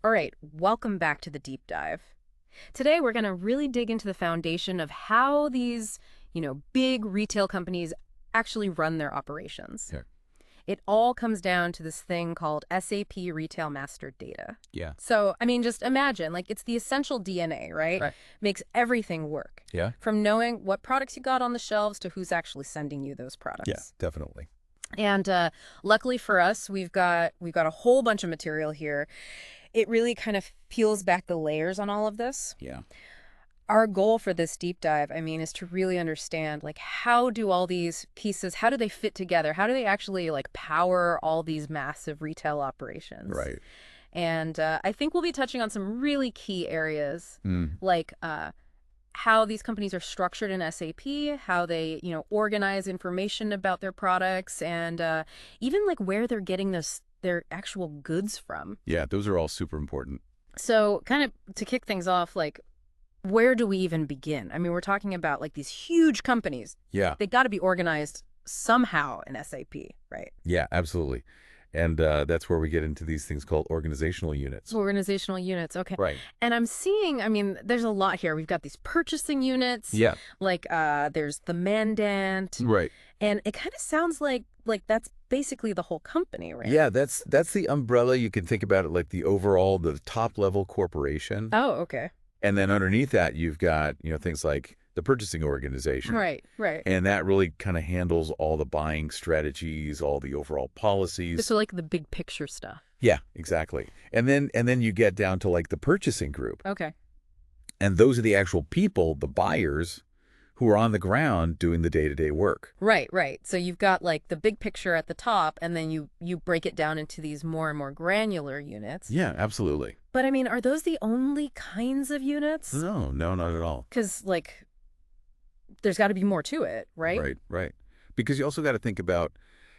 All right, welcome back to the deep dive. Today we're going to really dig into the foundation of how these, big retail companies actually run their operations. Yeah. It all comes down to this thing called SAP Retail Master Data. Yeah. So, just imagine, like, it's the essential DNA, right? Right. Makes everything work. Yeah. From knowing what products you got on the shelves to who's actually sending you those Yeah, products. definitely. And luckily for us, we've got a whole bunch of material here. It really kind of peels back the layers on all of this. Yeah. Our goal for this deep dive, is to really understand, like, how do all these pieces, how do they fit together? How do they actually, like, power all these massive retail operations? Right. And I think we'll be touching on some really key areas, Mm. like how these companies are structured in SAP, how they, organize information about their products, and even, like, where they're getting their actual goods from. Yeah, those are all super important. So kind of to kick things off, like, where do we even begin? We're talking about, like, these huge companies. Yeah. They got to be organized somehow in SAP, right? Yeah, absolutely. And that's where we get into these things called organizational units. Organizational units, okay. Right. And I'm seeing, there's a lot here. We've got these purchasing units. Yeah. Like, there's the mandant. Right. And it kind of sounds like that's basically the whole company, right? Yeah, that's the umbrella. You can think about it like the top level corporation. Oh, okay. And then underneath that, you've got, things like the purchasing organization. Right, right. And that really kind of handles all the buying strategies, all the overall policies. So like the big picture stuff. Yeah, exactly. And then you get down to like the purchasing group. Okay. And those are the actual people, the buyers, who are on the ground doing the day-to-day work. Right, right. So you've got like the big picture at the top, and then you break it down into these more and more granular units. Yeah, absolutely. But are those the only kinds of units? No, not at all. Because, like, there's got to be more to it, right? Right. Because you also got to think about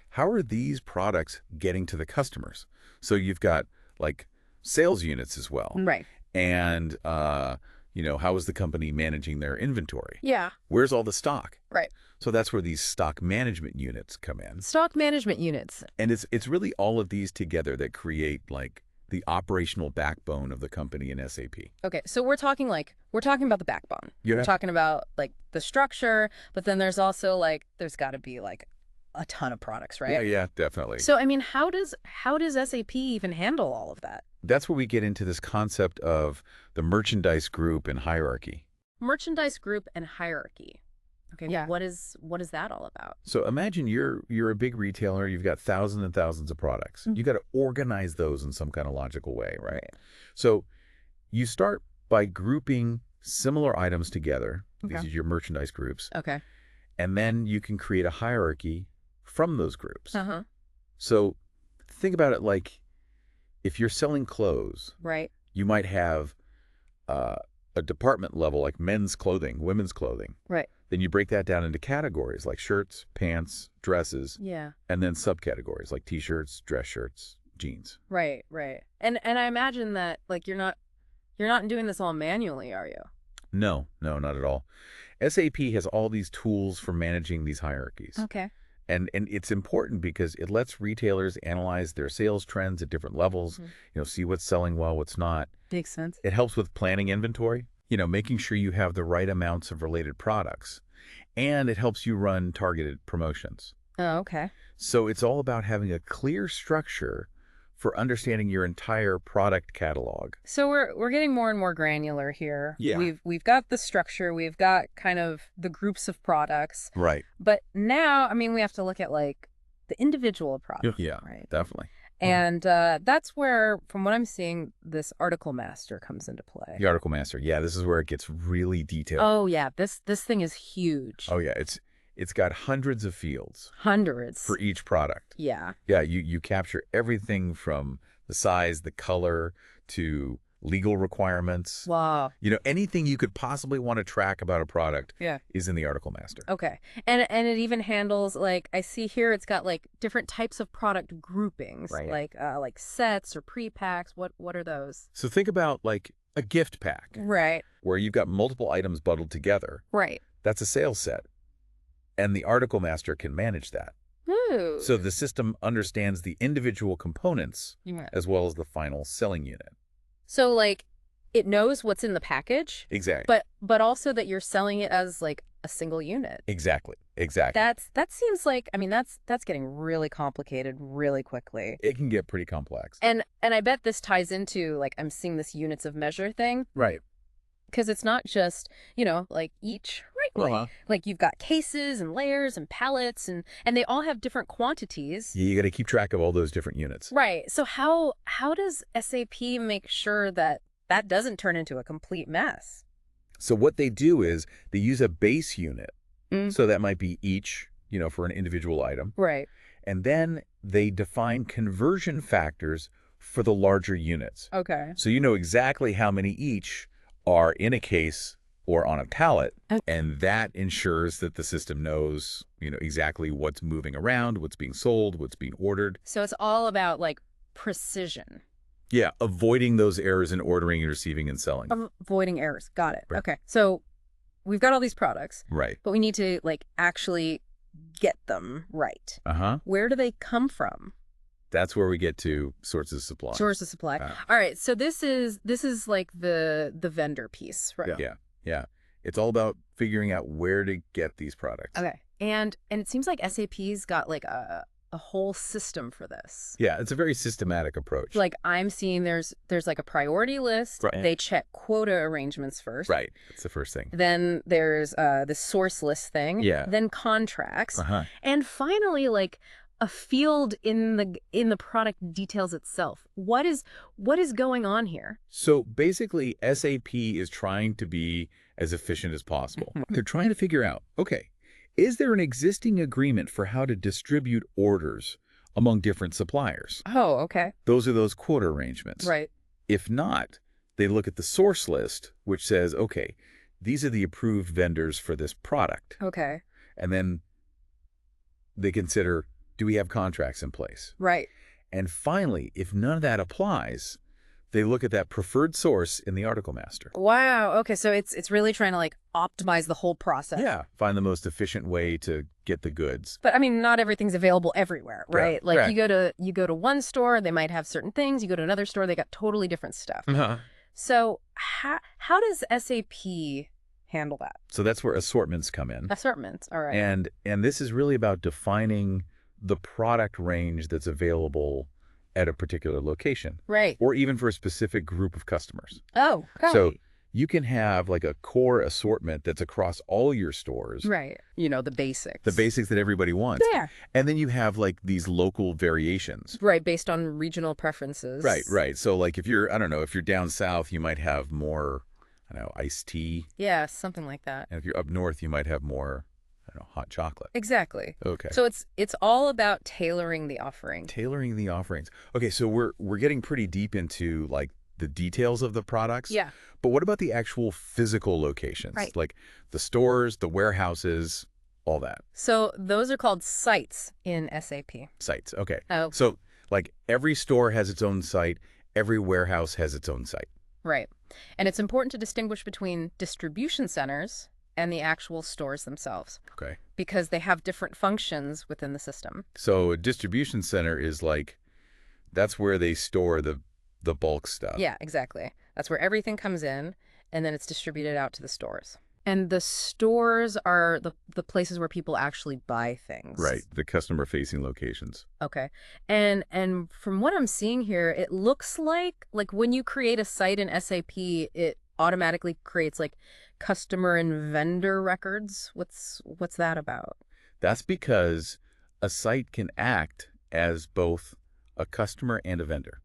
how are these products getting to the customers? So you've got like sales units as well. Right. And, how is the company managing their inventory? Yeah. Where's all the stock? Right. So that's where these stock management units come in. Stock management units. And it's really all of these together that create like the operational backbone of the company in SAP. Okay, so we're talking about the backbone. Yeah. We're talking about like the structure, but then there's also like there's got to be like a ton of products, right? Yeah, definitely. So how does SAP even handle all of that? That's where we get into this concept of the merchandise group and hierarchy. Merchandise group and hierarchy. Okay, Yeah. what is that all about? So imagine you're a big retailer, you've got thousands and thousands of products. Mhm. You got to organize those in some kind of logical way, right? So you start by grouping similar items together. Okay. These are your merchandise groups. Okay. And then you can create a hierarchy from those groups. Uh-huh. So think about it like if you're selling clothes, Right. you might have a department level like men's clothing, women's clothing. Right. Then you break that down into categories like shirts, pants, dresses, Yeah. and then subcategories like t-shirts, dress shirts, jeans. Right, right. And I imagine that like you're not doing this all manually, are you? No, not at all. SAP has all these tools for managing these hierarchies. Okay. And it's important because it lets retailers analyze their sales trends at different levels, see what's selling well, what's not. Makes sense. It helps with planning inventory, making sure you have the right amounts of related products. And it helps you run targeted promotions. Oh, okay. So it's all about having a clear structure for understanding your entire product catalog. So we're getting more and more granular here. Yeah. We've got the structure, we've got kind of the groups of products. Right. But now, we have to look at like the individual product. Yeah, Right. definitely. And that's where, from what I'm seeing, this article master comes into play. The article master. Yeah, this is where it gets really detailed. Oh yeah, this thing is huge. Oh yeah, it's got hundreds of fields Hundreds. for each product. Yeah. Yeah, you capture everything from the size, the color, to legal requirements. Wow. Anything you could possibly want to track about a product Yeah. is in the article master. Okay. And it even handles, like, I see here it's got like different types of product groupings. Right. Like sets or pre-packs. What are those? So think about like a gift pack Right. where you've got multiple items bundled together. Right. That's a sales set. And the article master can manage that. Ooh. So the system understands the individual components Yeah. as well as the final selling unit. So like it knows what's in the package, Exactly. but also that you're selling it as like a single unit. Exactly. Exactly. That seems like, I mean, that's getting really complicated really quickly. It can get pretty complex. And I bet this ties into like I'm seeing this units of measure thing Right. because it's not just, like each, right? Uh-huh. Like you've got cases and layers and pallets and they all have different quantities. You got to keep track of all those different units. Right. So how does SAP make sure that that doesn't turn into a complete mess? So what they do is they use a base unit. Mm. So that might be each, for an individual item. Right. And then they define conversion factors for the larger units. Okay. So you know exactly how many each are in a case or on a pallet, and that ensures that the system knows, exactly what's moving around, what's being sold, what's being ordered. So it's all about like precision. Yeah, avoiding those errors in ordering and receiving and selling. Avoiding errors. Got it. Right. Okay. So we've got all these products, Right. but we need to like actually get them right. Uh-huh. Where do they come from? That's where we get to sources of supply. Source of supply. All right. So this is like the vendor piece, right? Yeah. Yeah. It's all about figuring out where to get these products. Okay. And it seems like SAP's got like a whole system for this. Yeah, it's a very systematic approach. Like I'm seeing there's like a priority list. Right. They check quota arrangements first. Right. That's the first thing. Then there's the source list thing. Yeah. Then contracts. Uh-huh. And finally, like a field in the product details itself. What is going on here? So basically, SAP is trying to be as efficient as possible. They're trying to figure out, okay, is there an existing agreement for how to distribute orders among different suppliers? Oh, okay. Those are those quota arrangements. Right. If not, they look at the source list, which says, okay, these are the approved vendors for this product. Okay. And then they consider, do we have contracts in place? Right. And finally, if none of that applies, they look at that preferred source in the article master. Wow. Okay. So it's really trying to like optimize the whole process. Yeah. Find the most efficient way to get the goods. But I mean, not everything's available everywhere, right? Yeah, Like right. you go to one store, they might have certain things. You go to another store, they got totally different stuff. Uh-huh. So how does SAP handle that? So that's where assortments come in. Assortments. All right. And this is really about defining the product range that's available at a particular location. Right. Or even for a specific group of customers. Oh, okay. So you can have like a core assortment that's across all your stores. Right. The basics. The basics that everybody wants. Yeah. And then you have like these local variations. Right, based on regional preferences. Right, right. So like if you're, I don't know, if you're down south, you might have more, I don't know, iced tea. Yeah, something like that. And if you're up north, you might have more, I don't know, hot chocolate. Exactly. Okay. So it's all about tailoring the offering. Tailoring the offerings. Okay, so we're getting pretty deep into like the details of the products. Yeah. But what about the actual physical locations? Right. Like the stores, the warehouses, all that. So those are called sites in SAP. Sites. Okay. Oh. So like every store has its own site, every warehouse has its own site. Right. And it's important to distinguish between distribution centers and the actual stores themselves. Okay. Because they have different functions within the system. So a distribution center is like, that's where they store the bulk stuff. Yeah, exactly. That's where everything comes in, and then it's distributed out to the stores. And the stores are the places where people actually buy things. Right. The customer-facing locations. Okay. And from what I'm seeing here, it looks like when you create a site in SAP, it automatically creates like customer and vendor records. What's that about? That's because a site can act as both a customer and a vendor.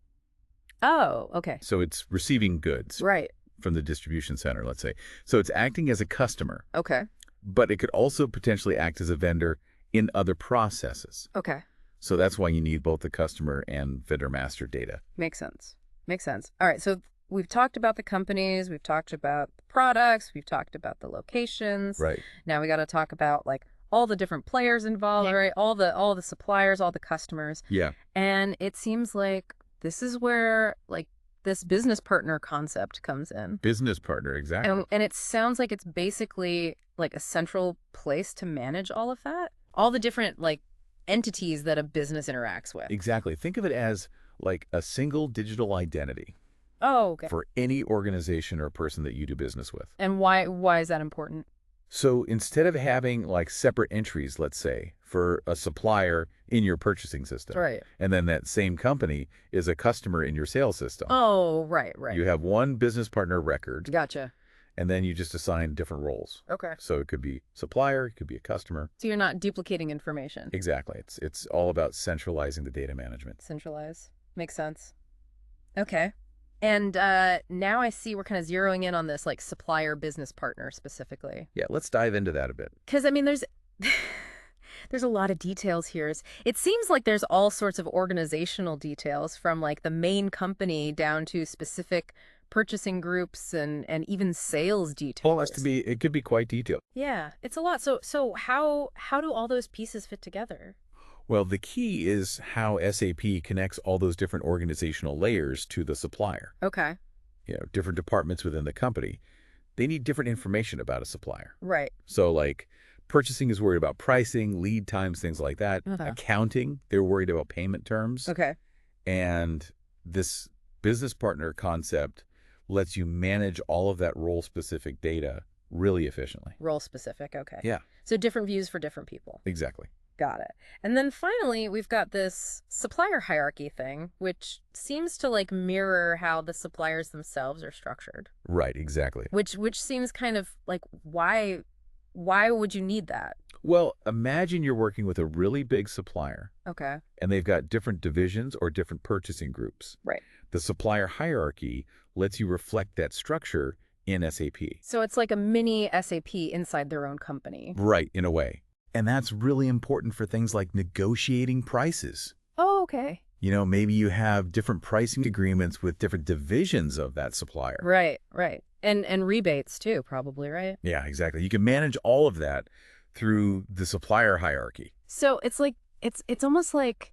Oh, okay. So it's receiving goods Right. from the distribution center, let's say. So it's acting as a customer, Okay. but it could also potentially act as a vendor in other processes. Okay. So that's why you need both the customer and vendor master data. Makes sense. Makes sense. All right. So we've talked about the companies, we've talked about the products, we've talked about the locations. Right. Now we got to talk about like all the different players involved, right? All the suppliers, all the customers. Yeah. And it seems like this is where like this business partner concept comes in. Business partner, exactly. And it sounds like it's basically like a central place to manage all of that. All the different like entities that a business interacts with. Exactly. Think of it as like a single digital identity. Oh, okay. for any organization or person that you do business with. And why is that important? So instead of having like separate entries, let's say, for a supplier in your purchasing system, Right. and then that same company is a customer in your sales system, Oh, right, right. you have one business partner record, Gotcha. and then you just assign different roles. Okay. So it could be supplier, it could be a customer. So you're not duplicating information. Exactly. It's all about centralizing the data management. Centralize. Makes sense. Okay. And now I see we're kind of zeroing in on this like supplier business partner specifically. Yeah, let's dive into that a bit. Because I mean, there's there's a lot of details here. It seems like there's all sorts of organizational details from like the main company down to specific purchasing groups and even sales Well, details. it could be quite detailed. Yeah, it's a lot. So how do all those pieces fit together? Well, the key is how SAP connects all those different organizational layers to the supplier. Okay. Different departments within the company, they need different information about a supplier. Right. So like purchasing is worried about pricing, lead times, things like that. Uh-huh. Accounting, they're worried about payment terms. Okay. And this business partner concept lets you manage all of that role-specific data really efficiently. Role specific. Okay. Yeah, So different views for different people. exactly. Got it. And then finally, we've got this supplier hierarchy thing, which seems to like mirror how the suppliers themselves are structured. Right, exactly. Which seems kind of like why would you need that? Well, imagine you're working with a really big supplier Okay. and they've got different divisions or different purchasing groups. Right. The supplier hierarchy lets you reflect that structure in SAP. So it's like a mini SAP inside their own company. Right, in a way. And that's really important for things like negotiating prices. Oh, okay. Maybe you have different pricing agreements with different divisions of that supplier. Right, right. And rebates too, probably, right? Yeah, exactly. You can manage all of that through the supplier hierarchy. So it's like it's almost like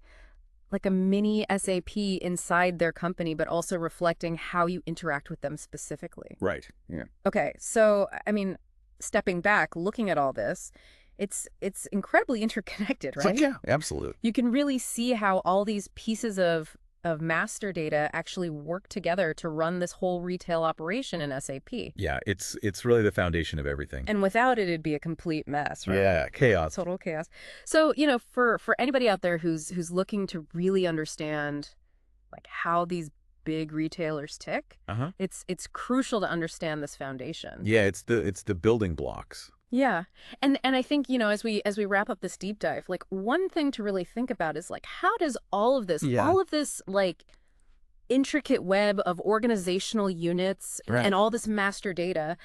a mini SAP inside their company, but also reflecting how you interact with them specifically. Right. Yeah. Okay, so I mean, stepping back, looking at all this, it's incredibly interconnected, right? Yeah, absolutely. You can really see how all these pieces of master data actually work together to run this whole retail operation in SAP. Yeah, it's really the foundation of everything. And without it, it'd be a complete mess, right? Yeah, chaos. Total chaos. So, for anybody out there who's looking to really understand like how these big retailers tick, Uh-huh. it's crucial to understand this foundation. Yeah, it's the building blocks. Yeah. And I think, as we wrap up this deep dive, like one thing to really think about is like how does Yeah. all of this like intricate web of organizational units Right. and all this master data,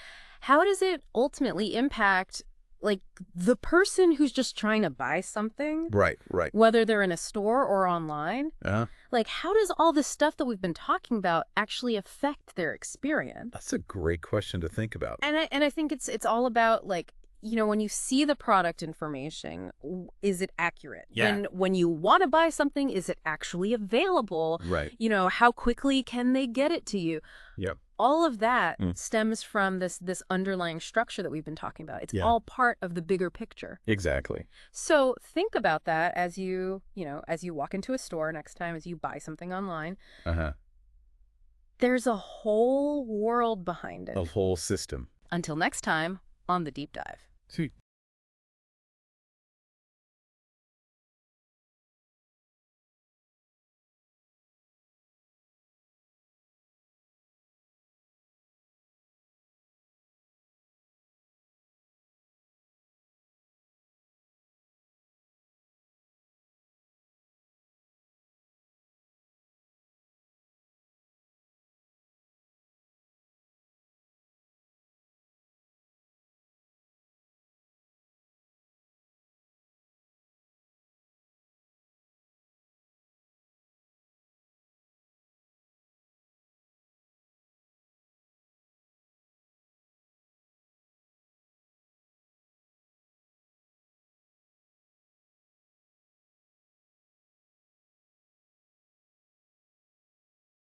how does it ultimately impact like the person who's just trying to buy something, Right, right. whether they're in a store or online? Uh-huh. Like how does all this stuff that we've been talking about actually affect their experience? That's a great question to think about. And I think it's all about like, when you see the product information, is it accurate? Yeah. When you want to buy something, is it actually available? Right. How quickly can they get it to you? Yep. All of that Mm. stems from this underlying structure that we've been talking about. It's Yeah. all part of the bigger picture. Exactly. So think about that as as you walk into a store next time, as you buy something online. Uh-huh. There's a whole world behind it. The whole system. Until next time on The Deep Dive. Sweet.